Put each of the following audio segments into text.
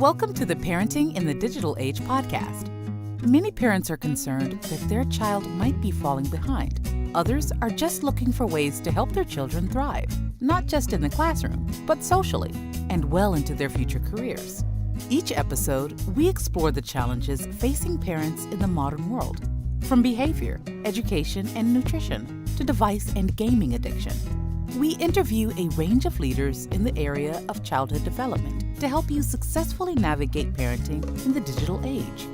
Welcome to the Parenting in the Digital Age podcast. Many parents are concerned that their child might be falling behind. Others are just looking for ways to help their children thrive, not just in the classroom, but socially and well into their future careers. Each episode, we explore the challenges facing parents in the modern world, from behavior, education, and nutrition to device and gaming addiction. We interview a range of leaders in the area of childhood development to help you successfully navigate parenting in the digital age.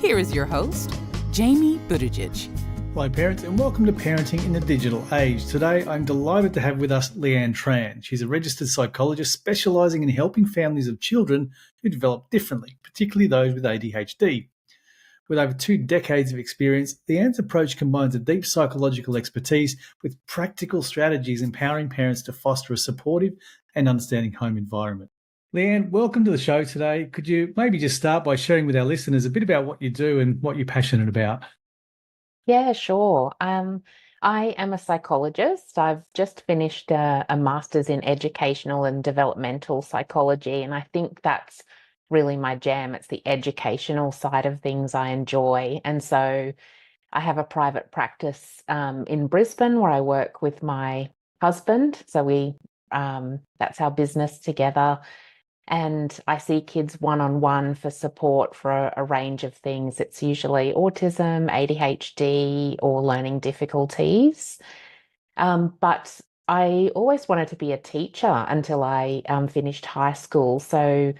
Here is your host, Jamie Buttigieg. Hello parents and welcome to Parenting in the Digital Age. Today I'm delighted to have with us Leanne Tran. She's a registered psychologist specialising in helping families of children who develop differently, particularly those with ADHD. With over 2 decades of experience, Leanne's approach combines a deep psychological expertise with practical strategies empowering parents to foster a supportive and understanding home environment. Leanne, welcome to the show today. Could you maybe just start by sharing with our listeners a bit about what you do and what you're passionate about? Yeah, sure. I am a psychologist. I've just finished a master's in educational and developmental psychology, and I think that's really my jam. It's the educational side of things I enjoy. And so I have a private practice in Brisbane where I work with my husband. So that's our business together. And I see kids one-on-one for support for a range of things. It's usually autism, ADHD, or learning difficulties. But I always wanted to be a teacher until I finished high school. So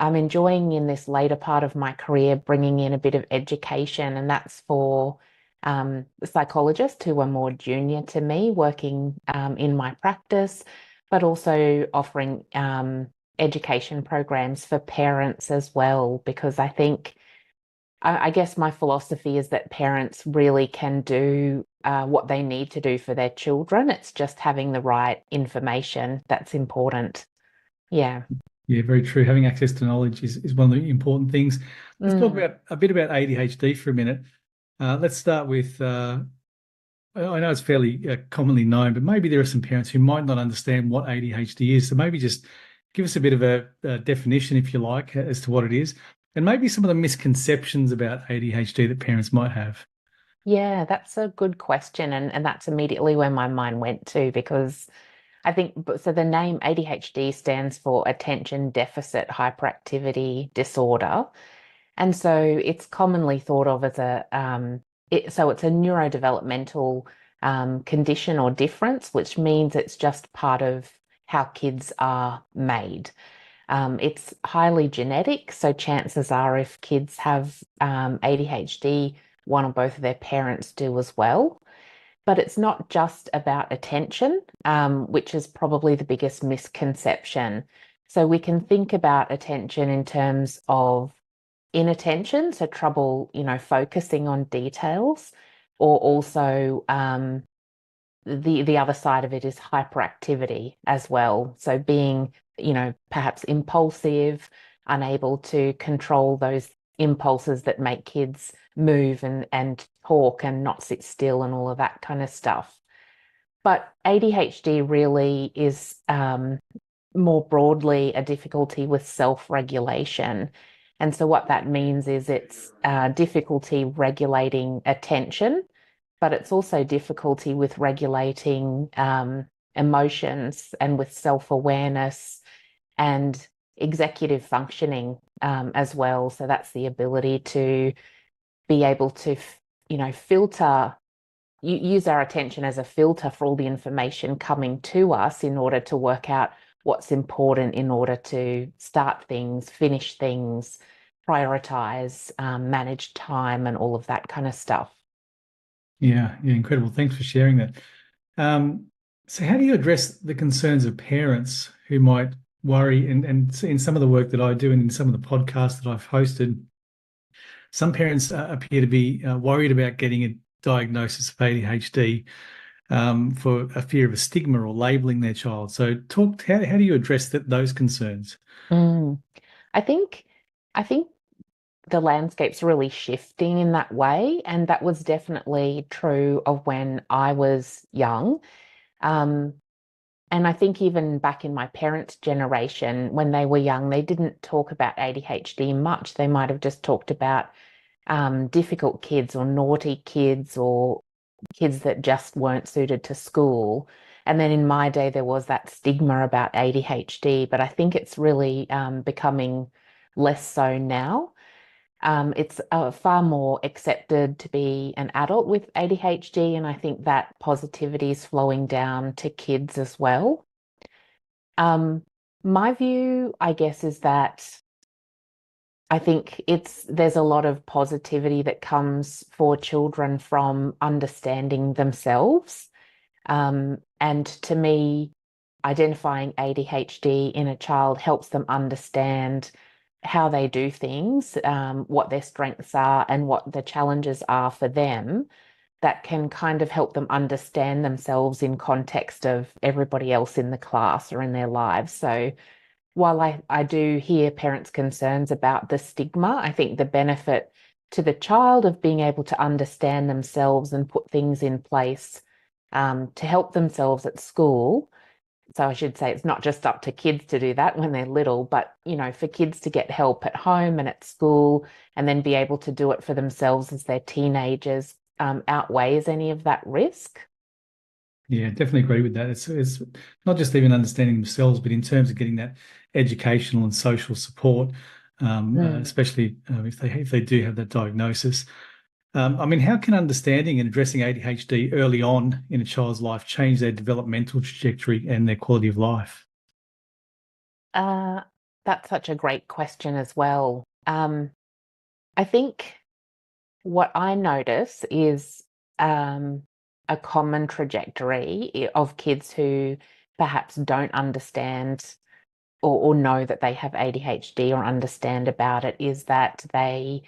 I'm enjoying in this later part of my career bringing in a bit of education, and that's for psychologists who are more junior to me working in my practice, but also offering education programs for parents as well, because I think, I guess my philosophy is that parents really can do what they need to do for their children. It's just having the right information that's important. Yeah. Yeah, very true. Having access to knowledge is one of the important things. Let's talk about a bit about ADHD for a minute. Let's start with, I know it's fairly commonly known, but maybe there are some parents who might not understand what ADHD is. So maybe just give us a bit of a definition, if you like, as to what it is, and maybe some of the misconceptions about ADHD that parents might have. Yeah, that's a good question. And that's immediately where my mind went to, because I think, so the name ADHD stands for Attention Deficit Hyperactivity Disorder. And so it's commonly thought of as it's a neurodevelopmental condition or difference, which means it's just part of how kids are made. It's highly genetic, so chances are if kids have ADHD, one or both of their parents do as well. But it's not just about attention, which is probably the biggest misconception. So we can think about attention in terms of inattention, so trouble, focusing on details, or also the other side of it is hyperactivity as well. So being, perhaps impulsive, unable to control those impulses that make kids move and talk and not sit still and all of that kind of stuff. But ADHD really is more broadly a difficulty with self-regulation. And so what that means is it's difficulty regulating attention, but it's also difficulty with regulating emotions and with self-awareness and executive functioning as well. So that's the ability to be able to, filter, use our attention as a filter for all the information coming to us in order to work out what's important in order to start things, finish things, prioritize, manage time, and all of that kind of stuff. Yeah, incredible. Thanks for sharing that. So how do you address the concerns of parents who might worry, and in some of the work that I do and in some of the podcasts that I've hosted, some parents appear to be worried about getting a diagnosis of ADHD for a fear of a stigma or labeling their child. So how do you address those concerns? I think the landscape's really shifting in that way, and that was definitely true of when I was young. And I think even back in my parents' generation, when they were young, they didn't talk about ADHD much. They might have just talked about difficult kids or naughty kids or kids that just weren't suited to school. And then in my day, there was that stigma about ADHD, but I think it's really becoming less so now. It's far more accepted to be an adult with ADHD, and I think that positivity is flowing down to kids as well. Um, my view, I guess, is that I think there's a lot of positivity that comes for children from understanding themselves. And to me, identifying ADHD in a child helps them understand how they do things, what their strengths are, and what the challenges are for them. That can kind of help them understand themselves in context of everybody else in the class or in their lives. So while I do hear parents' concerns about the stigma, I think the benefit to the child of being able to understand themselves and put things in place to help themselves at school. So I should say it's not just up to kids to do that when they're little, but for kids to get help at home and at school and then be able to do it for themselves as they're teenagers outweighs any of that risk. Yeah, definitely agree with that. It's not just even understanding themselves, but in terms of getting that educational and social support, especially if they do have that diagnosis. I mean, how can understanding and addressing ADHD early on in a child's life change their developmental trajectory and their quality of life? Uh, that's such a great question as well. I think what I notice is a common trajectory of kids who perhaps don't understand or know that they have ADHD or understand about it is that they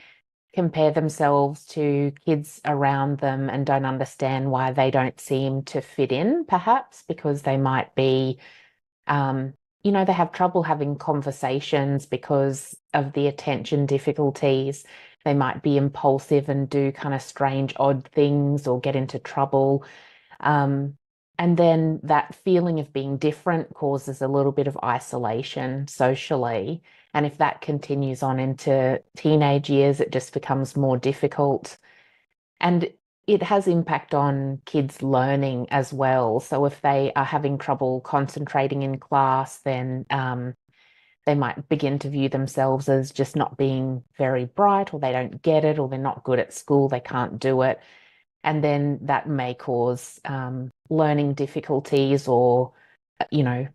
compare themselves to kids around them and don't understand why they don't seem to fit in, perhaps because they might be they have trouble having conversations because of the attention difficulties. They might be impulsive and do kind of strange, odd things or get into trouble. Um, and then that feeling of being different causes a little bit of isolation socially. And if that continues on into teenage years, it just becomes more difficult. And it has impact on kids' learning as well. So if they are having trouble concentrating in class, then they might begin to view themselves as just not being very bright, or they don't get it, or they're not good at school, they can't do it. And then that may cause learning difficulties or, you know,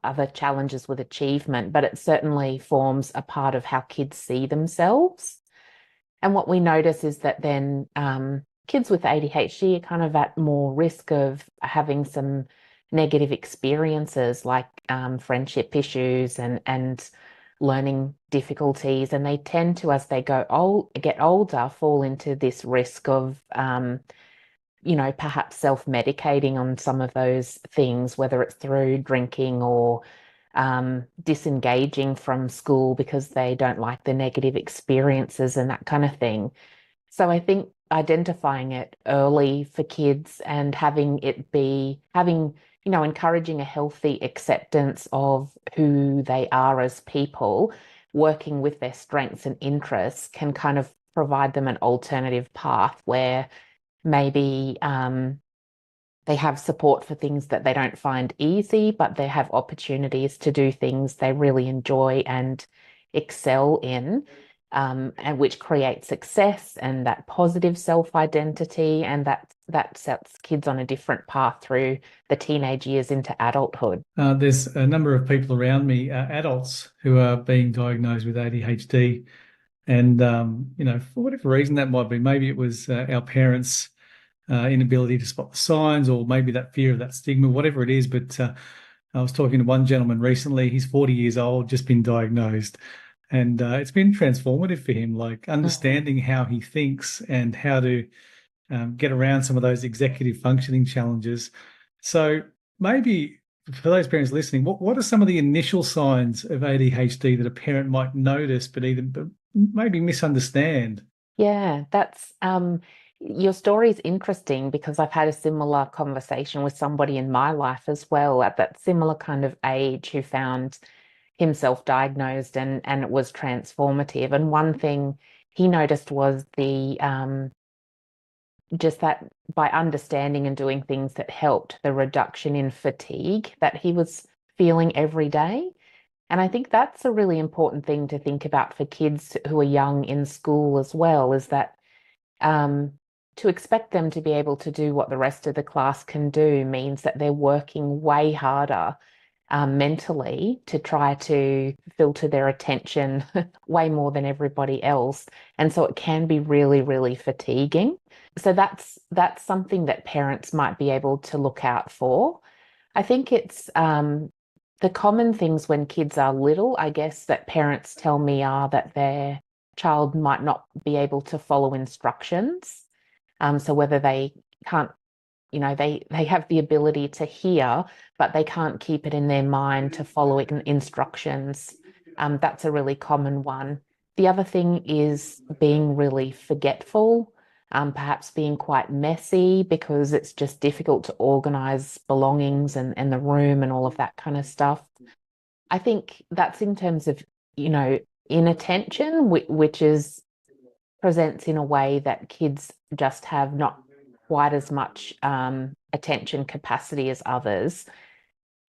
other challenges with achievement, but it certainly forms a part of how kids see themselves. And what we notice is that then kids with ADHD are kind of at more risk of having some negative experiences like friendship issues and learning difficulties. And they tend to, as they get older, fall into this risk of perhaps self-medicating on some of those things, whether it's through drinking or disengaging from school because they don't like the negative experiences and that kind of thing. So I think identifying it early for kids and encouraging a healthy acceptance of who they are as people, working with their strengths and interests can kind of provide them an alternative path where maybe they have support for things that they don't find easy, but they have opportunities to do things they really enjoy and excel in, and which create success and that positive self-identity, and that sets kids on a different path through the teenage years into adulthood. There's a number of people around me, adults, who are being diagnosed with ADHD. And, for whatever reason that might be, maybe it was our parents' inability to spot the signs, or maybe that fear of that stigma, whatever it is. But I was talking to one gentleman recently. He's 40 years old, just been diagnosed. And it's been transformative for him, like understanding how he thinks and how to get around some of those executive functioning challenges. So maybe for those parents listening, what are some of the initial signs of ADHD that a parent might notice but maybe misunderstand? Yeah, that's Your story is interesting because I've had a similar conversation with somebody in my life as well at that similar kind of age who found himself diagnosed and it was transformative. And one thing he noticed was the just that by understanding and doing things that helped, the reduction in fatigue that he was feeling every day. And I think that's a really important thing to think about for kids who are young in school as well, is that um, to expect them to be able to do what the rest of the class can do means that they're working way harder mentally to try to filter their attention way more than everybody else. And so it can be really, really fatiguing. So that's something that parents might be able to look out for. I think it's the common things when kids are little, I guess, that parents tell me are that their child might not be able to follow instructions. So whether they can't, they have the ability to hear, but they can't keep it in their mind to follow instructions. That's a really common one. The other thing is being really forgetful, perhaps being quite messy because it's just difficult to organize belongings and the room and all of that kind of stuff. I think that's in terms of, inattention, which is presents in a way that kids just have not quite as much attention capacity as others.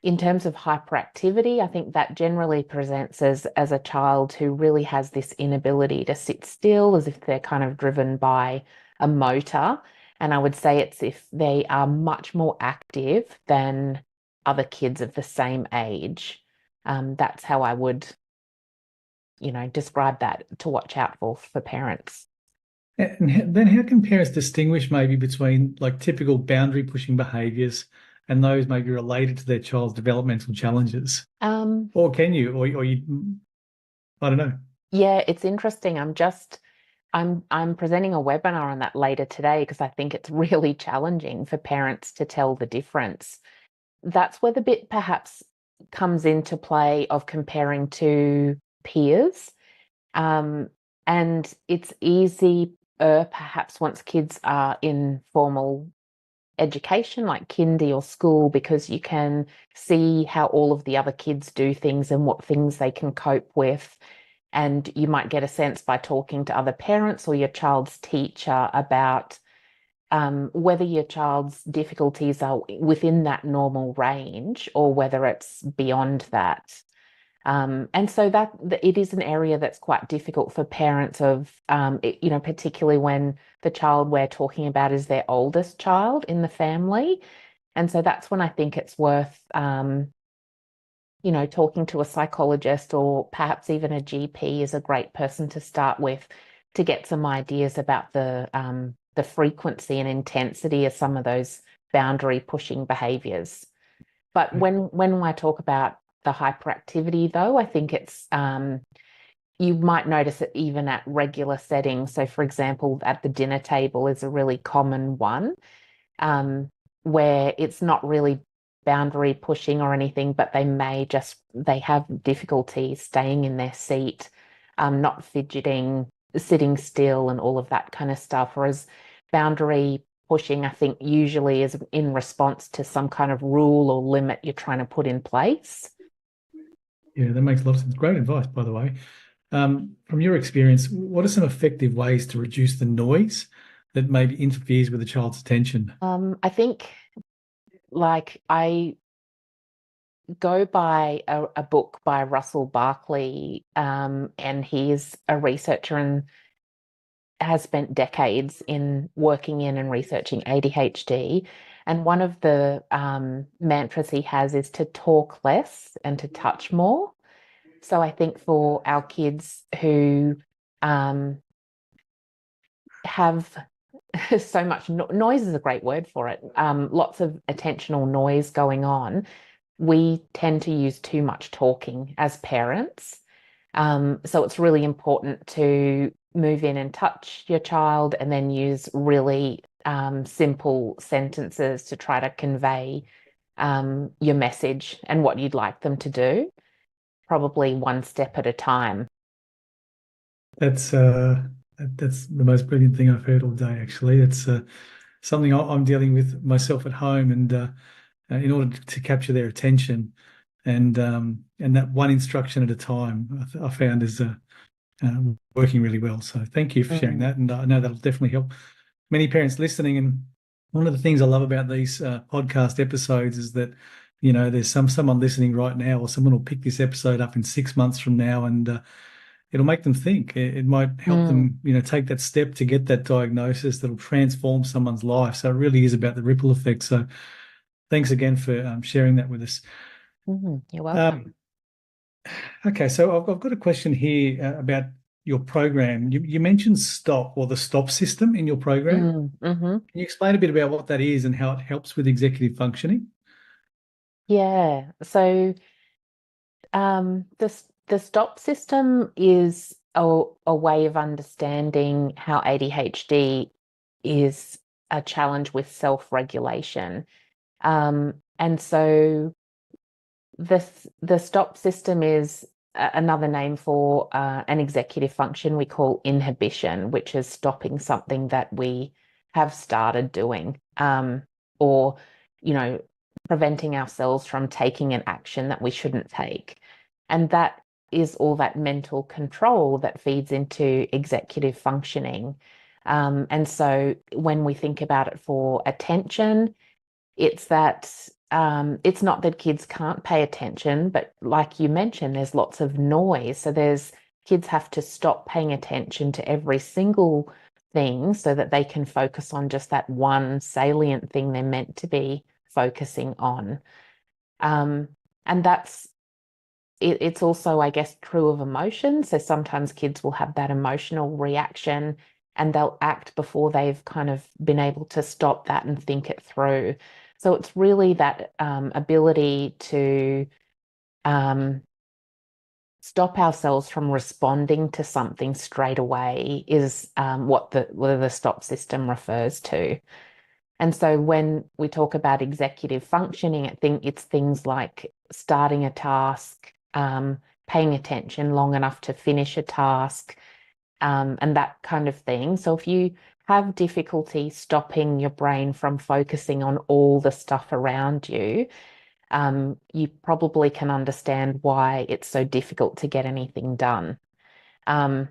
In terms of hyperactivity, I think that generally presents as a child who really has this inability to sit still, as if they're kind of driven by a motor. And I would say it's if they are much more active than other kids of the same age. That's how I would, describe that to watch out for parents. And then how can parents distinguish maybe between like typical boundary pushing behaviors and those maybe related to their child's developmental challenges? Or can you, or you, I don't know. Yeah, it's interesting. I'm presenting a webinar on that later today because I think it's really challenging for parents to tell the difference. That's where the bit perhaps comes into play of comparing to peers. And it's easy, perhaps once kids are in formal education like kindy or school, because you can see how all of the other kids do things and what things they can cope with. And you might get a sense by talking to other parents or your child's teacher about whether your child's difficulties are within that normal range or whether it's beyond that. And so that it is an area that's quite difficult for parents of, particularly when the child we're talking about is their oldest child in the family. And so that's when I think it's worth, talking to a psychologist or perhaps even a GP is a great person to start with to get some ideas about the frequency and intensity of some of those boundary pushing behaviors. But when I talk about the hyperactivity, though, I think it's you might notice it even at regular settings. So, for example, at the dinner table is a really common one where it's not really boundary pushing or anything, but they have difficulty staying in their seat, not fidgeting, sitting still, and all of that kind of stuff. Whereas boundary pushing, I think, usually is in response to some kind of rule or limit you're trying to put in place. Yeah, that makes a lot of sense. Great advice, by the way. From your experience, what are some effective ways to reduce the noise that maybe interferes with a child's attention? I think, like, I go by a book by Russell Barkley, and he's a researcher and has spent decades in working in and researching ADHD. And one of the mantras he has is to talk less and to touch more. So I think for our kids who have so much noise is a great word for it, lots of attentional noise going on, we tend to use too much talking as parents. So it's really important to move in and touch your child and then use really simple sentences to try to convey your message and what you'd like them to do, probably one step at a time. That's That's the most brilliant thing I've heard all day, actually. It's something I'm dealing with myself at home, and in order to capture their attention, and that one instruction at a time, I found is working really well. So thank you for sharing Mm, that, and I know that'll definitely help many parents listening. And one of the things I love about these podcast episodes is that, there's someone listening right now, or someone will pick this episode up in 6 months from now, and it'll make them think. It might help mm, them, take that step to get that diagnosis that'll transform someone's life. So it really is about the ripple effect. So thanks again for sharing that with us. you're welcome. Um, okay, so I've got a question here about your program. You mentioned STOP, or the STOP system in your program. Mm-hmm. Can you explain a bit about what that is and how it helps with executive functioning? Yeah. So the stop system is a way of understanding how ADHD is a challenge with self-regulation. And so the stop system is another name for an executive function we call inhibition, which is stopping something that we have started doing, or, you know, preventing ourselves from taking an action that we shouldn't take. And that is all that mental control that feeds into executive functioning. And so when we think about it for attention, it's that it's not that kids can't pay attention, but like you mentioned, there's lots of noise. So there's kids have to stop paying attention to every single thing so that they can focus on just that one salient thing they're meant to be focusing on. Um, and it's also, I guess, true of emotion. So sometimes kids will have that emotional reaction and they'll act before they've kind of been able to stop that and think it through. So it's really that ability to um, stop ourselves from responding to something straight away is what the stop system refers to. And so when we talk about executive functioning, I think it's things like starting a task, paying attention long enough to finish a task, and that kind of thing. So if you have difficulty stopping your brain from focusing on all the stuff around you, you probably can understand why it's so difficult to get anything done. Um,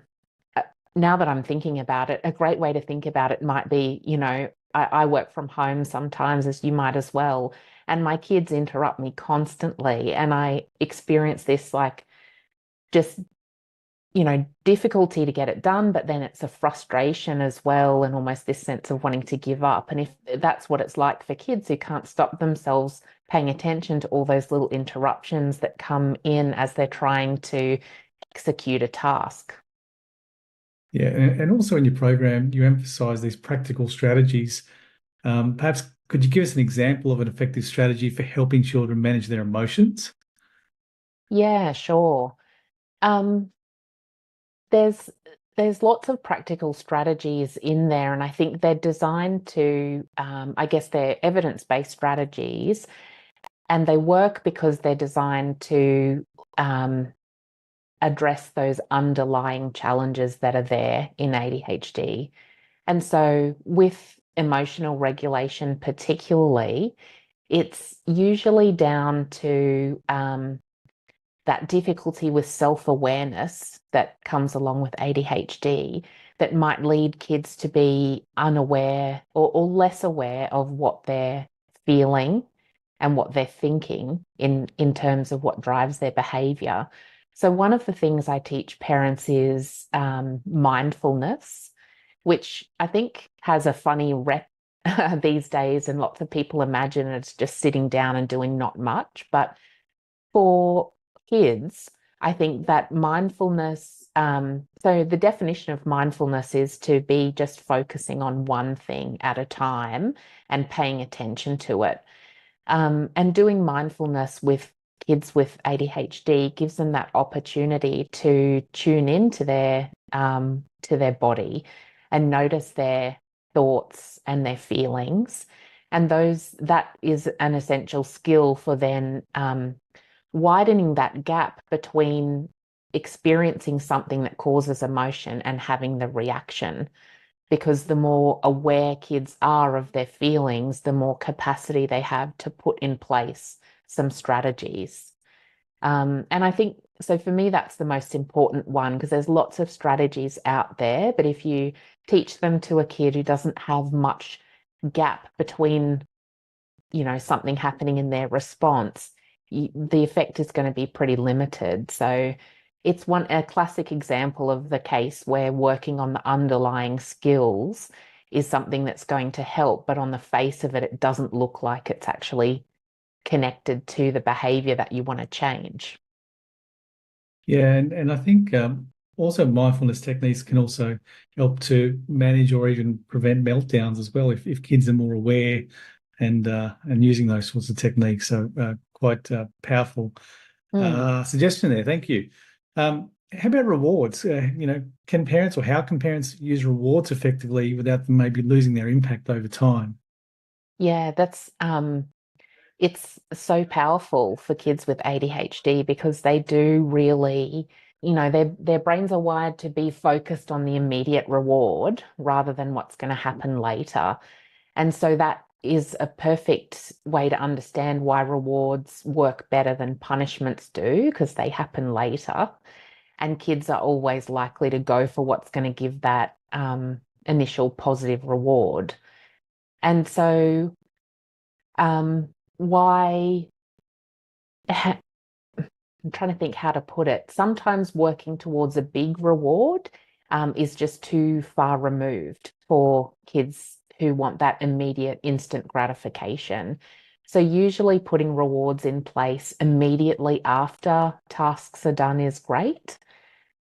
uh, Now that I'm thinking about it, a great way to think about it might be, I work from home sometimes, as you might as well, and my kids interrupt me constantly, and I experience this like just, difficulty to get it done, but then it's a frustration as well, and almost this sense of wanting to give up. And if that's what it's like for kids who can't stop themselves paying attention to all those little interruptions that come in as they're trying to execute a task. Yeah, and also in your program, you emphasize these practical strategies. Perhaps could you give us an example of an effective strategy for helping children manage their emotions? Yeah, sure. Um, there's there's lots of practical strategies in there, and I think they're designed to, I guess they're evidence-based strategies, and they work because they're designed to um, address those underlying challenges that are there in ADHD. And so, with emotional regulation, particularly, it's usually down to that difficulty with self-awareness that comes along with ADHD that might lead kids to be unaware or less aware of what they're feeling and what they're thinking in terms of what drives their behavior. So one of the things I teach parents is mindfulness, which I think has a funny rep these days, and lots of people imagine it's just sitting down and doing not much. But for kids, I think that mindfulness, so the definition of mindfulness is to be just focusing on one thing at a time and paying attention to it. And doing mindfulness with kids with ADHD gives them that opportunity to tune into to their body and notice their thoughts and their feelings. And that is an essential skill for then widening that gap between experiencing something that causes emotion and having the reaction. Because the more aware kids are of their feelings, the more capacity they have to put in place some strategies. And I think, so for me, that's the most important one because there's lots of strategies out there. But if you teach them to a kid who doesn't have much gap between, something happening in their response, the effect is going to be pretty limited. So it's a classic example of the case where working on the underlying skills is something that's going to help, but on the face of it, it doesn't look like it's actually connected to the behavior that you want to change. Yeah, and I think also mindfulness techniques can also help to manage or even prevent meltdowns as well if kids are more aware and using those sorts of techniques. So quite powerful Mm. suggestion there. Thank you. How about rewards? Can parents or how can parents use rewards effectively without them maybe losing their impact over time? Yeah, that's it's so powerful for kids with ADHD because they do really, their brains are wired to be focused on the immediate reward rather than what's going to happen later. And so that is a perfect way to understand why rewards work better than punishments do because they happen later. And kids are always likely to go for what's going to give that initial positive reward. And so, why? I'm trying to think how to put it. Sometimes working towards a big reward is just too far removed for kids who want that immediate instant gratification. So usually putting rewards in place immediately after tasks are done is great.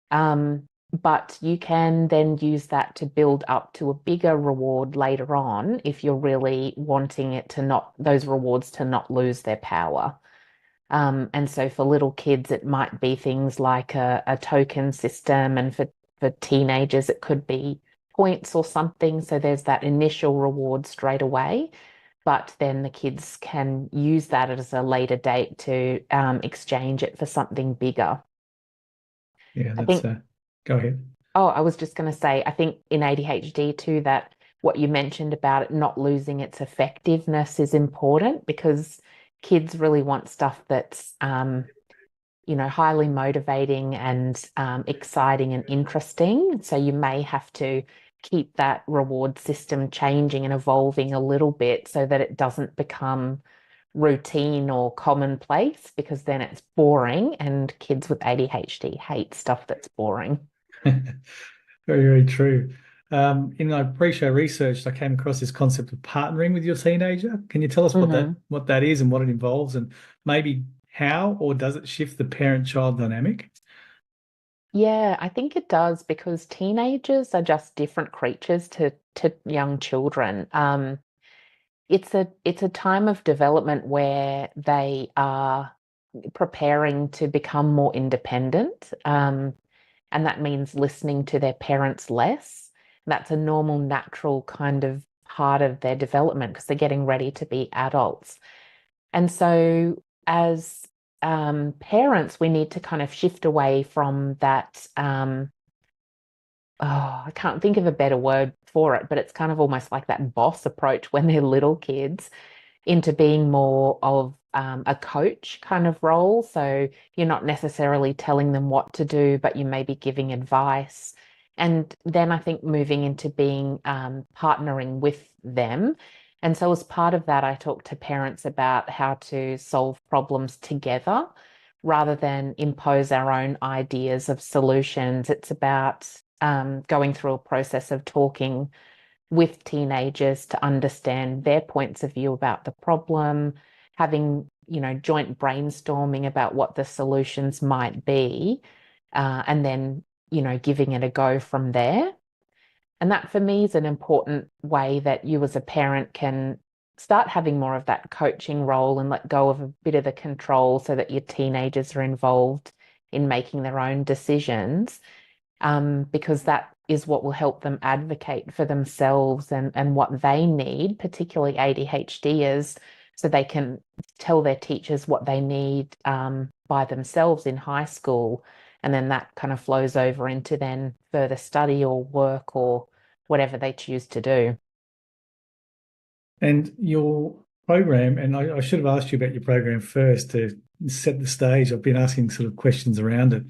But you can then use that to build up to a bigger reward later on if you're really wanting it to not, those rewards to not lose their power. And so for little kids, it might be things like a token system, and for teenagers, it could be points or something. So there's that initial reward straight away, but then the kids can use that as a later date to exchange it for something bigger. Yeah, I that's think, go ahead. oh, I was just going to say, I think in ADHD too, that what you mentioned about it not losing its effectiveness is important because kids really want stuff that's highly motivating and exciting and interesting. So you may have to keep that reward system changing and evolving a little bit so that it doesn't become routine or commonplace because then it's boring and kids with ADHD hate stuff that's boring. Very, very true. In my pre-show research, I came across this concept of partnering with your teenager. Can you tell us what that is and what it involves, and maybe how or does it shift the parent-child dynamic? Yeah, I think it does because teenagers are just different creatures to young children. It's a time of development where they are preparing to become more independent. And that means listening to their parents less. That's a normal, natural kind of part of their development because they're getting ready to be adults. And so, as parents, we need to kind of shift away from that. I can't think of a better word for it, but it's kind of almost like that boss approach when they're little kids into being more of a coach kind of role. So you're not necessarily telling them what to do, but you may be giving advice. And then I think moving into being partnering with them. And so as part of that, I talk to parents about how to solve problems together rather than impose our own ideas of solutions. It's about going through a process of talking with teenagers to understand their points of view about the problem, having, joint brainstorming about what the solutions might be, and then, giving it a go from there. And that for me is an important way that you as a parent can start having more of that coaching role and let go of a bit of the control so that your teenagers are involved in making their own decisions, because that is what will help them advocate for themselves and what they need, particularly ADHDers, so they can tell their teachers what they need by themselves in high school And then that kind of flows over into then further study or work or whatever they choose to do. And your program, and I should have asked you about your program first to set the stage. I've been asking sort of questions around it,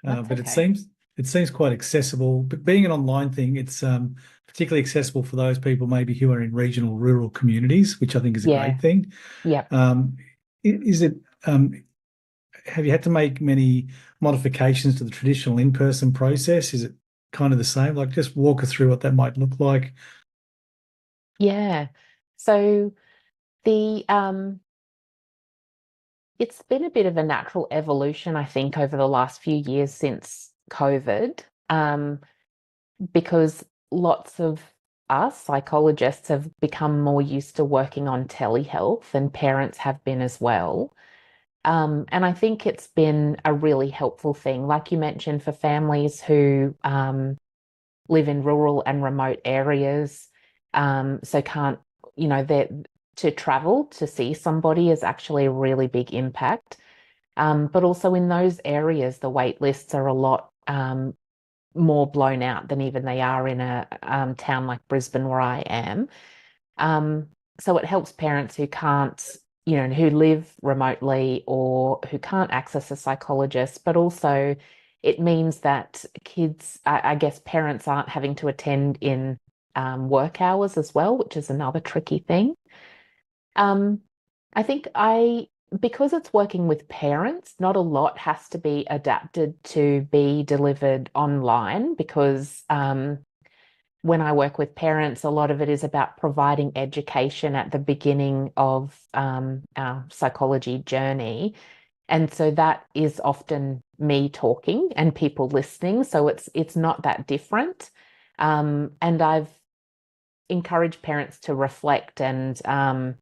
That's but okay. it seems quite accessible. But being an online thing, it's particularly accessible for those people maybe who are in regional, rural communities, which I think is a Yeah. great thing. Yep. Is it? Have you had to make many modifications to the traditional in-person process? Is it kind of the same? Like, just walk us through what that might look like. Yeah. So the it's been a bit of a natural evolution, I think, over the last few years since COVID, because lots of us psychologists have become more used to working on telehealth, and parents have been as well. And I think it's been a really helpful thing, like you mentioned, for families who live in rural and remote areas, so can't, that to travel to see somebody is actually a really big impact. But also in those areas, the wait lists are a lot more blown out than even they are in a town like Brisbane, where I am. Um, so it helps parents who can't, who live remotely or who can't access a psychologist, but also it means that kids, I guess parents aren't having to attend in work hours as well, which is another tricky thing. Um, I think because it's working with parents, not a lot has to be adapted to be delivered online because when I work with parents, a lot of it is about providing education at the beginning of our psychology journey. And so that is often me talking and people listening. So it's not that different. And I've encouraged parents to reflect and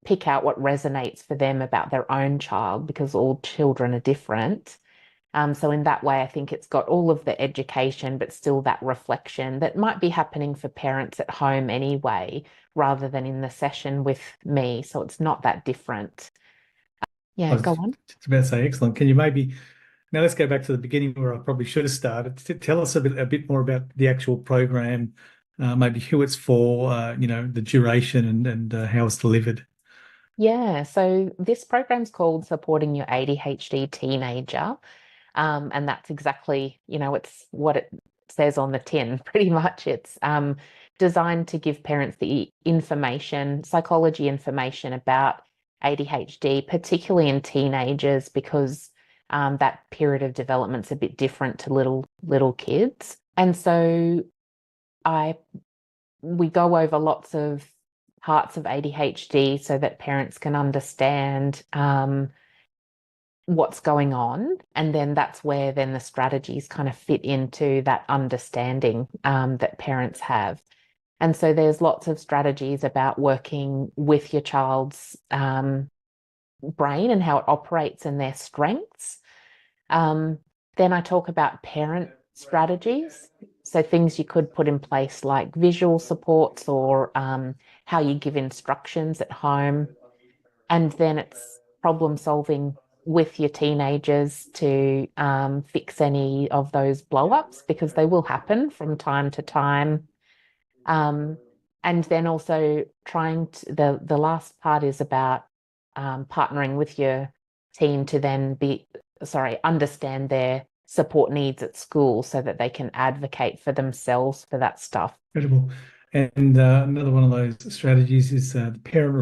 pick out what resonates for them about their own child because all children are different. So in that way, I think it's got all of the education, but still that reflection that might be happening for parents at home anyway, rather than in the session with me. So it's not that different. I Yeah, was go on. just about to say, excellent. Can you maybe now let's go back to the beginning where I probably should have started. Tell us a bit more about the actual program, maybe who it's for, the duration and how it's delivered. Yeah, so this program's called Supporting Your ADHD Teenager. And that's exactly, it's what it says on the tin, pretty much. It's designed to give parents the information, psychology information about ADHD, particularly in teenagers, because that period of development's a bit different to little kids. And so I we go over lots of parts of ADHD so that parents can understand what's going on. And then that's where then the strategies kind of fit into that understanding that parents have. And so there's lots of strategies about working with your child's brain and how it operates and their strengths. Um, then I talk about parent strategies. So things you could put in place like visual supports or how you give instructions at home. And then it's problem solving with your teenagers to fix any of those blow ups because they will happen from time to time. Um, and then also trying to, the last part is about partnering with your team to then understand their support needs at school so that they can advocate for themselves for that stuff. Incredible. And another one of those strategies is the parent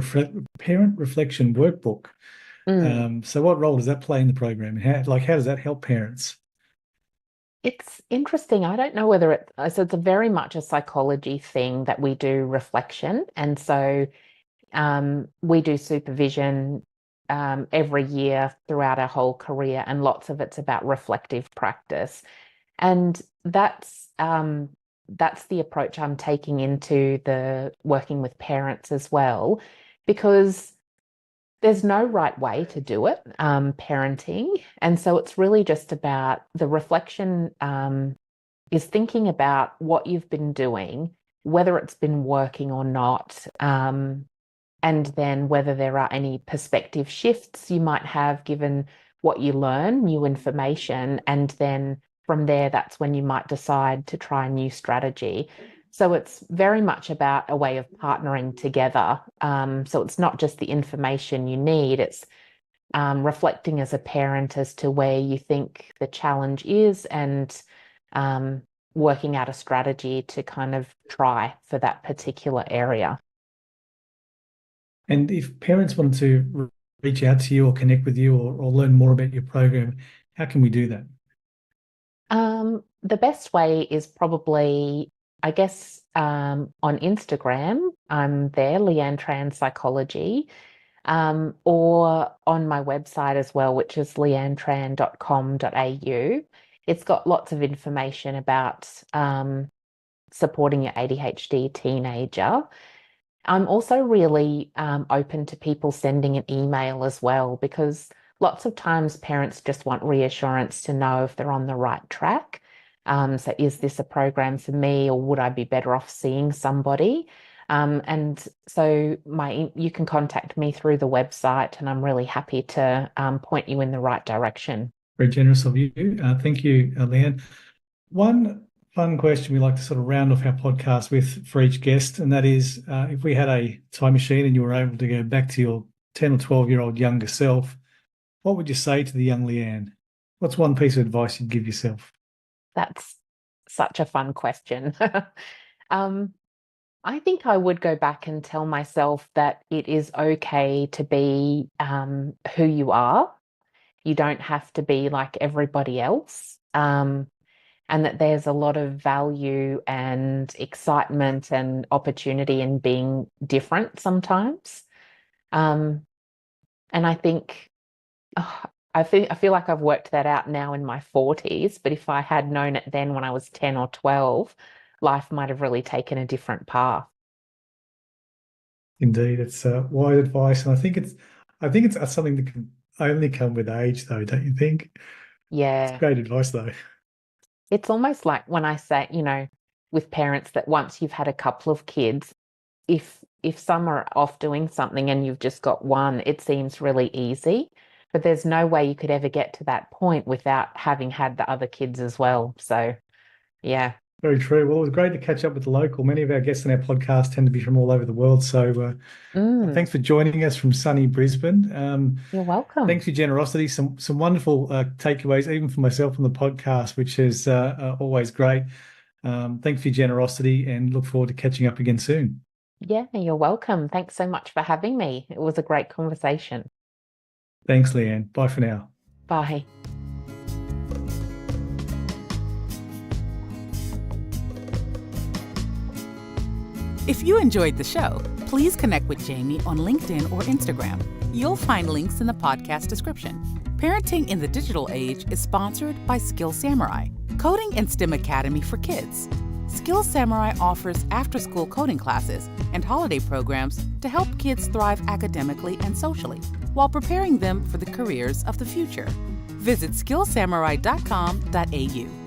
reflection workbook. Mm. So what role does that play in the program? How does that help parents? It's interesting. I don't know whether so it's a very much a psychology thing that we do reflection. And so we do supervision every year throughout our whole career, and lots of it's about reflective practice. And that's the approach I'm taking into the working with parents as well, because there's no right way to do it, parenting. And so it's really just about the reflection is thinking about what you've been doing, whether it's been working or not, and then whether there are any perspective shifts you might have given what you learn, new information, and then from there, that's when you might decide to try a new strategy. So it's very much about a way of partnering together. So it's not just the information you need, it's reflecting as a parent as to where you think the challenge is and working out a strategy to kind of try for that particular area. And if parents wanted to reach out to you or connect with you or learn more about your program, how can we do that? The best way is probably, I guess, on Instagram. I'm there, Leanne Tran Psychology, or on my website as well, which is leannetran.com.au. It's got lots of information about supporting your ADHD teenager. I'm also really open to people sending an email as well, because lots of times parents just want reassurance to know if they're on the right track. So is this a program for me, or would I be better off seeing somebody? And so you can contact me through the website, and I'm really happy to point you in the right direction. Very generous of you. Thank you, Leanne. One fun question we like to sort of round off our podcast with for each guest, and that is, if we had a time machine and you were able to go back to your 10 or 12-year-old younger self, what would you say to the young Leanne? What's one piece of advice you'd give yourself? That's such a fun question. I think I would go back and tell myself that it is okay to be who you are. You don't have to be like everybody else. And that there's a lot of value and excitement and opportunity in being different sometimes. And I think I feel like I've worked that out now in my 40s, but if I had known it then when I was 10 or 12, life might have really taken a different path. Indeed, it's wise advice, and I think it's something that can only come with age, though, don't you think? Yeah. It's great advice, though. It's almost like when I say, with parents, that once you've had a couple of kids, if some are off doing something and you've just got one, it seems really easy. But there's no way you could ever get to that point without having had the other kids as well. So, yeah. Very true. Well, it was great to catch up with the local. Many of our guests on our podcast tend to be from all over the world. So thanks for joining us from sunny Brisbane. You're welcome. Thanks for your generosity. Some wonderful takeaways, even for myself on the podcast, which is always great. Thanks for your generosity, and look forward to catching up again soon. Yeah, you're welcome. Thanks so much for having me. It was a great conversation. Thanks, Leanne. Bye for now. Bye. If you enjoyed the show, please connect with Jamie on LinkedIn or Instagram. You'll find links in the podcast description. Parenting in the Digital Age is sponsored by Skill Samurai, Coding and STEM Academy for Kids. Skill Samurai offers after-school coding classes and holiday programs to help kids thrive academically and socially while preparing them for the careers of the future. Visit skillsamurai.com.au.